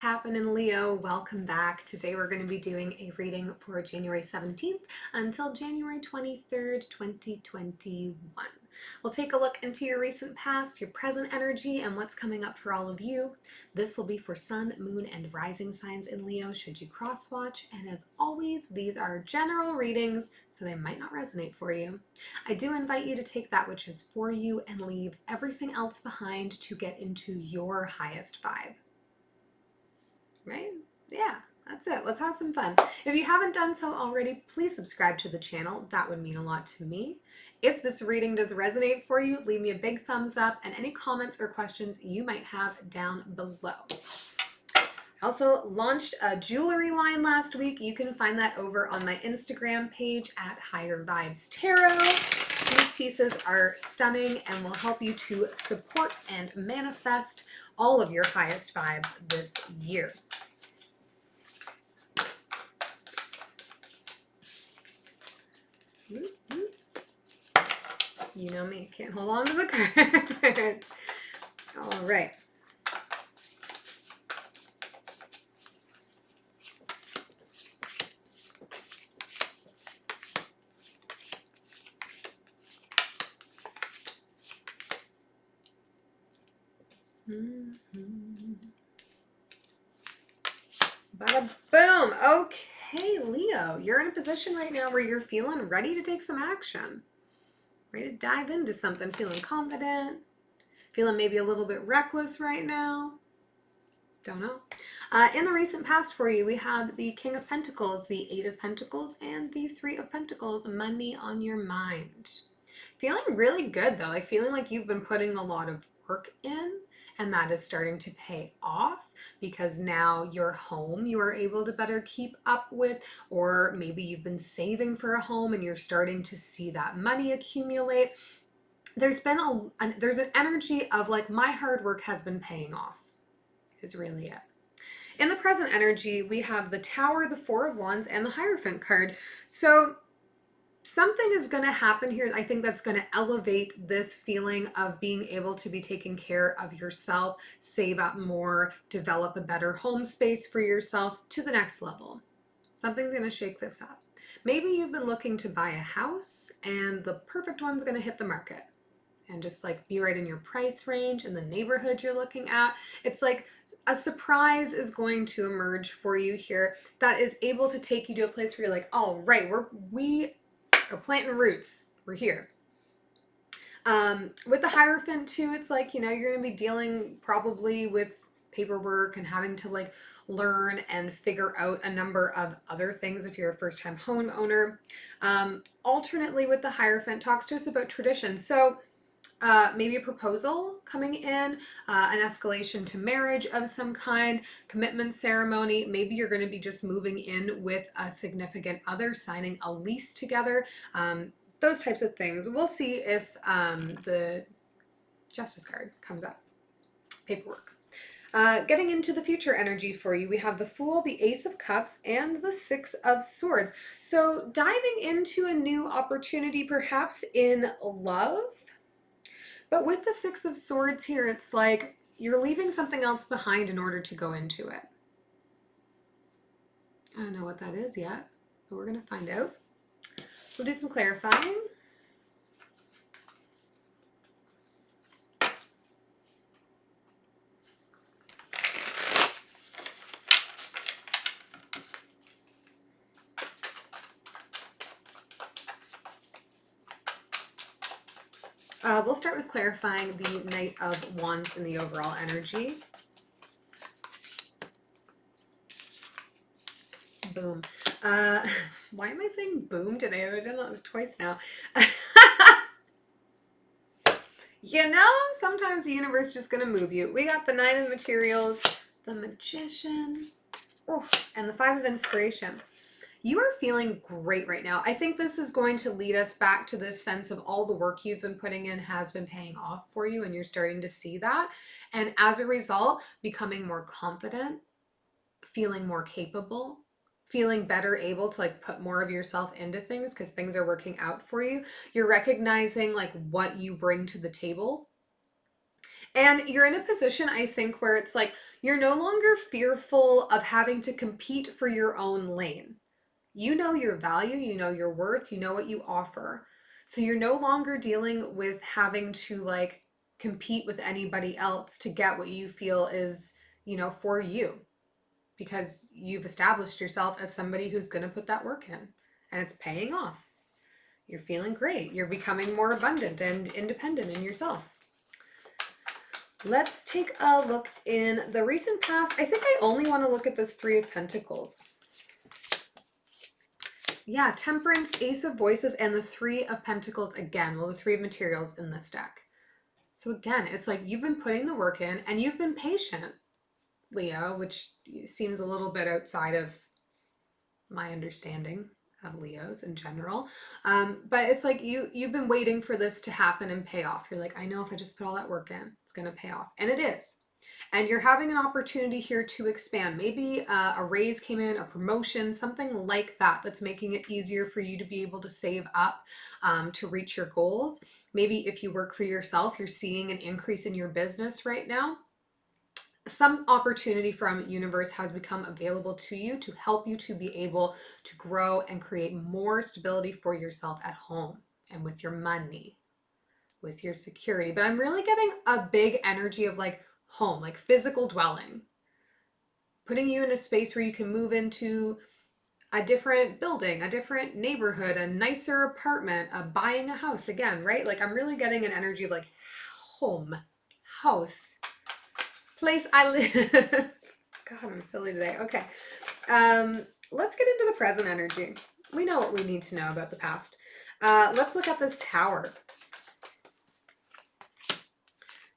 Happening, Leo? Welcome back. Today we're going to be doing a reading for January 17th until January 23rd, 2021. We'll take a look into your recent past, your present energy, and what's coming up for all of you. This will be for sun, moon, and rising signs in Leo should you cross watch. And as always, these are general readings, so they might not resonate for you. I do invite you to take that which is for you and leave everything else behind to get into your highest vibe. Right? Yeah, that's it. Let's have some fun. If you haven't done so already, please subscribe to the channel. That would mean a lot to me. If this reading does resonate for you, leave me a big thumbs up and any comments or questions you might have down below. I also launched a jewelry line last week. You can find that over on my Instagram page at highervibestarot. These pieces are stunning and will help you to support and manifest all of your highest vibes this year. You know me, can't hold on to the cards. All right. Bada boom. Okay, Leo, you're in a position right now where you're feeling ready to take some action. Ready to dive into something, feeling confident, feeling maybe a little bit reckless right now. Don't know. In the recent past for you, we have the King of Pentacles, the Eight of Pentacles, and the Three of Pentacles, money on your mind. Feeling really good though, like feeling like you've been putting a lot of work in and that is starting to pay off because now your home you are able to better keep up with, or maybe you've been saving for a home and you're starting to see that money accumulate. There's been there's an energy of like my hard work has been paying off is really it. In the present energy, we have the Tower, the Four of Wands, and the Hierophant card. So something is going to happen here, I think, that's going to elevate this feeling of being able to be taking care of yourself, save up more, develop a better home space for yourself to the next level. Something's going to shake this up. Maybe you've been looking to buy a house and the perfect one's going to hit the market and just like be right in your price range and the neighborhood you're looking at. It's like a surprise is going to emerge for you here that is able to take you to a place where you're like, all right, we are planting roots. We're here. With the Hierophant too, it's like, you know, you're going to be dealing probably with paperwork and having to like learn and figure out a number of other things if you're a first-time homeowner. Alternately with the Hierophant, talks to us about tradition. So maybe a proposal coming in, an escalation to marriage of some kind, commitment ceremony. Maybe you're going to be just moving in with a significant other, signing a lease together. Those types of things. We'll see if the Justice card comes up. Paperwork. Getting into the future energy for you, we have the Fool, the Ace of Cups, and the Six of Swords. So diving into a new opportunity, perhaps in love. But with the Six of Swords here, it's like you're leaving something else behind in order to go into it. I don't know what that is yet, but we're going to find out. We'll do some clarifying. We'll start with clarifying the Knight of Wands and the overall energy. Boom. Why am I saying boom today? I've done it twice now. You know, sometimes the universe is just going to move you. We got the Nine of Materials, the Magician, and the Five of Inspiration. You are feeling great right now. I think this is going to lead us back to this sense of all the work you've been putting in has been paying off for you, and you're starting to see that. And as a result, becoming more confident, feeling more capable, feeling better able to like put more of yourself into things because things are working out for you. You're recognizing like what you bring to the table. And you're in a position, I think, where it's like You're no longer fearful of having to compete for your own lane. You know your value, you know your worth, you know what you offer. So you're no longer dealing with having to like compete with anybody else to get what you feel is, for you, because you've established yourself as somebody who's going to put that work in and it's paying off. You're feeling great. You're becoming more abundant and independent in yourself. Let's take a look in the recent past. I think I only want to look at this Three of Pentacles. Yeah, Temperance, Ace of Voices, and the Three of Pentacles again. Well, the Three of Materials in this deck. So again, it's like you've been putting the work in and you've been patient, Leo, which seems a little bit outside of my understanding of Leos in general. But it's like you've been waiting for this to happen and pay off. You're like, I know if I just put all that work in, it's going to pay off. And it is. And you're having an opportunity here to expand. Maybe a raise came in, a promotion, something like that, that's making it easier for you to be able to save up to reach your goals. Maybe if you work for yourself, you're seeing an increase in your business right now. Some opportunity from universe has become available to you to help you to be able to grow and create more stability for yourself at home and with your money, with your security. But I'm really getting a big energy of like home, like physical dwelling, putting you in a space where you can move into a different building, a different neighborhood, a nicer apartment, buying a house again, right? Like I'm really getting an energy of like home, house, place I live. God, I'm silly today. Okay. Let's get into the present energy. We know what we need to know about the past. Let's look at this Tower.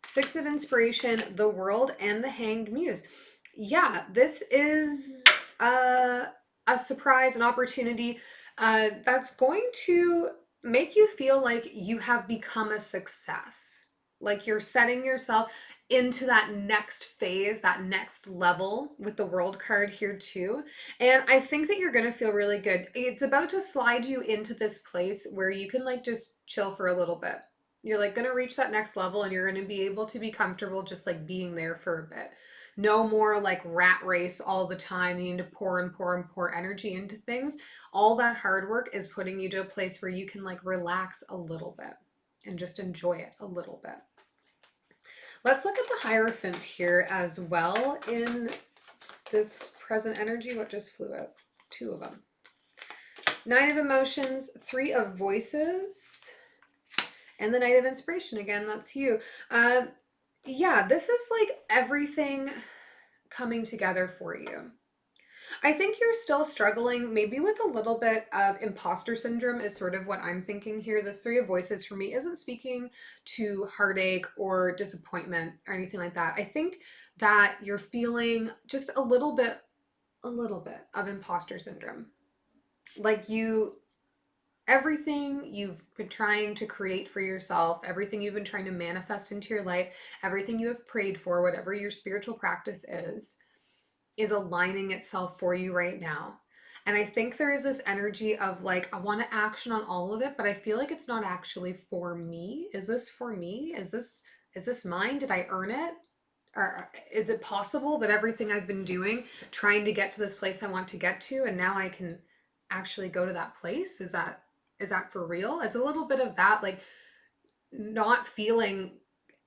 Six of Inspiration, the World, and the Hanged Muse. Yeah, this is a surprise, an opportunity that's going to make you feel like you have become a success. Like you're setting yourself into that next phase, that next level with the World card here too. And I think that you're going to feel really good. It's about to slide you into this place where you can like just chill for a little bit. You're like going to reach that next level and you're going to be able to be comfortable just like being there for a bit. No more like rat race all the time. You need to pour and pour and pour energy into things. All that hard work is putting you to a place where you can like relax a little bit and just enjoy it a little bit. Let's look at the Hierophant here as well in this present energy. What just flew out? Two of them. Nine of Emotions, Three of Voices, and the Knight of Inspiration. Again, that's you. Yeah, this is like everything coming together for you. I think you're still struggling maybe with a little bit of imposter syndrome is sort of what I'm thinking here. This Three of Voices for me isn't speaking to heartache or disappointment or anything like that. I think that you're feeling just a little bit of imposter syndrome. Like everything you've been trying to create for yourself, everything you've been trying to manifest into your life, everything you have prayed for, whatever your spiritual practice is aligning itself for you right now. And I think there is this energy of like, I want to action on all of it, but I feel like it's not actually for me. Is this for me? Is this mine? Did I earn it? Or is it possible that everything I've been doing, trying to get to this place I want to get to, and now I can actually go to that place? Is that for real? It's a little bit of that, like not feeling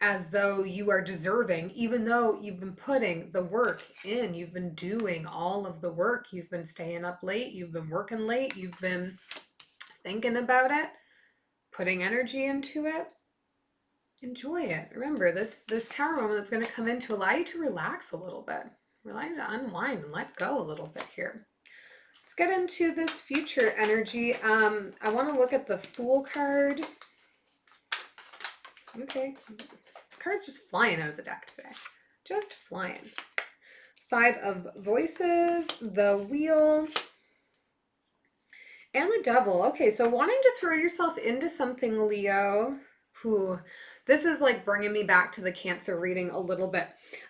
as though you are deserving, even though you've been putting the work in, you've been doing all of the work, you've been staying up late, you've been working late, you've been thinking about it, putting energy into it. Enjoy it. Remember, this Tower moment that's going to come in to allow you to relax a little bit, allow you to unwind and let go a little bit here. Let's get into this future energy. I want to look at the Fool card. Okay. Cards just flying out of the deck today. Just flying. Five of Voices, the Wheel, and the Devil. Okay, so wanting to throw yourself into something, Leo. Whew. This is like bringing me back to the Cancer reading a little bit.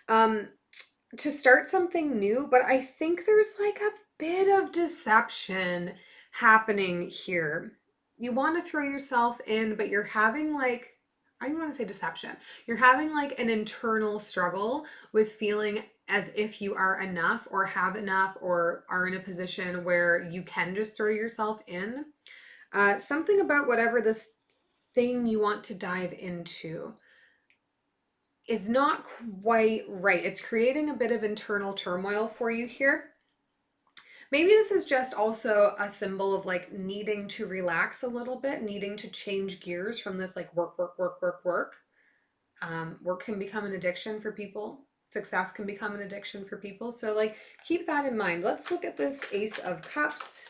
To start something new, but I think there's like a bit of deception happening here. You want to throw yourself in, but you're having like, I don't want to say deception. You're having like an internal struggle with feeling as if you are enough or have enough or are in a position where you can just throw yourself in. Something about whatever this thing you want to dive into is not quite right. It's creating a bit of internal turmoil for you here. Maybe this is just also a symbol of like needing to relax a little bit, needing to change gears from this like work, work, work, work, work. Work can become an addiction for people. Success can become an addiction for people. So like keep that in mind. Let's look at this Ace of Cups.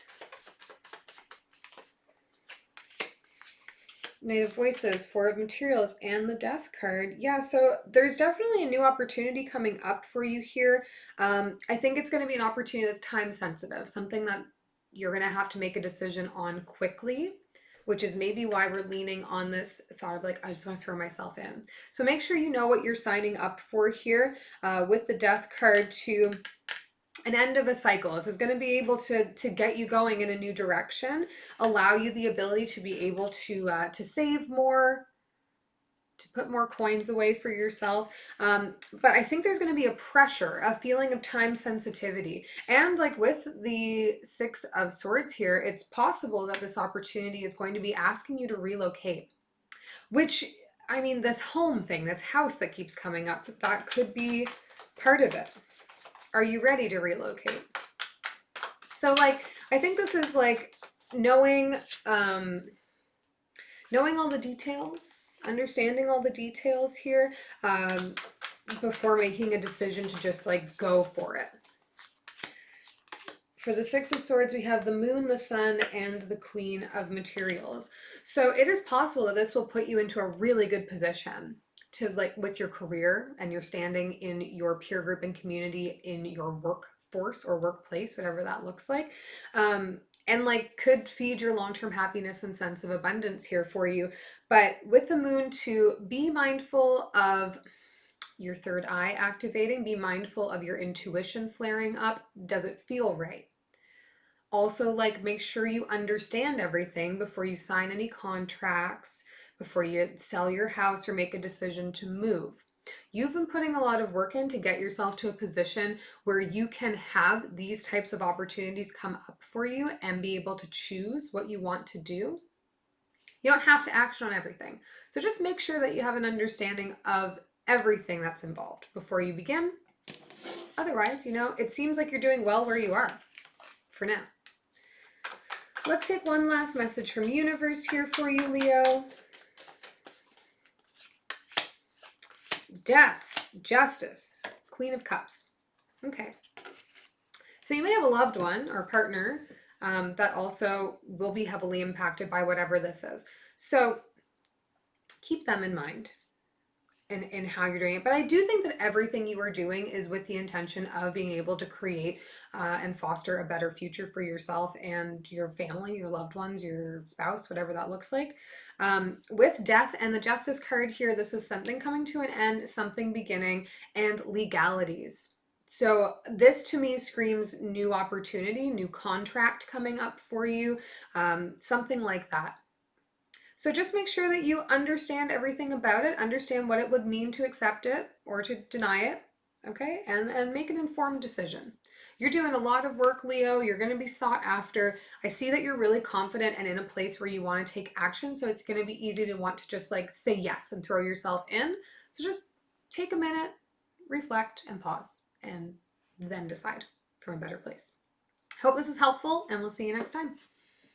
Knight of Voices, Four of Materials, and the Death card. Yeah, so there's definitely a new opportunity coming up for you here. I think it's going to be an opportunity that's time sensitive, something that you're going to have to make a decision on quickly, which is maybe why we're leaning on this thought of like, I just want to throw myself in. So make sure you know what you're signing up for here. With the Death card to an end of a cycle. This is going to be able to get you going in a new direction, allow you the ability to be able to save more, to put more coins away for yourself. But I think there's going to be a pressure, a feeling of time sensitivity. And like with the Six of Swords here, it's possible that this opportunity is going to be asking you to relocate, which, I mean, this home thing, this house that keeps coming up, that could be part of it. Are you ready to relocate? So like, I think this is like knowing all the details, understanding all the details here before making a decision to just like go for it. For the Six of Swords, we have the Moon, the Sun, and the Queen of Materials. So it is possible that this will put you into a really good position to like with your career and your standing in your peer group and community, in your workforce or workplace, whatever that looks like. And like could feed your long-term happiness and sense of abundance here for you. But with the Moon, to be mindful of your third eye activating, be mindful of your intuition flaring up. Does it feel right? Also, like, make sure you understand everything before you sign any contracts, before you sell your house or make a decision to move. You've been putting a lot of work in to get yourself to a position where you can have these types of opportunities come up for you and be able to choose what you want to do. You don't have to action on everything. So just make sure that you have an understanding of everything that's involved before you begin. Otherwise, it seems like you're doing well where you are for now. Let's take one last message from Universe here for you, Leo. Death, Justice, Queen of Cups. Okay. So you may have a loved one or partner that also will be heavily impacted by whatever this is. So keep them in mind in how you're doing it. But I do think that everything you are doing is with the intention of being able to create and foster a better future for yourself and your family, your loved ones, your spouse, whatever that looks like. With Death and the Justice card here, this is something coming to an end, something beginning, and legalities. So this to me screams new opportunity, new contract coming up for you, something like that. So just make sure that you understand everything about it, understand what it would mean to accept it or to deny it, okay? And make an informed decision. You're doing a lot of work, Leo. You're going to be sought after. I see that you're really confident and in a place where you want to take action, so it's going to be easy to want to just like say yes and throw yourself in. So just take a minute, reflect, and pause, and then decide from a better place. Hope this is helpful, and we'll see you next time.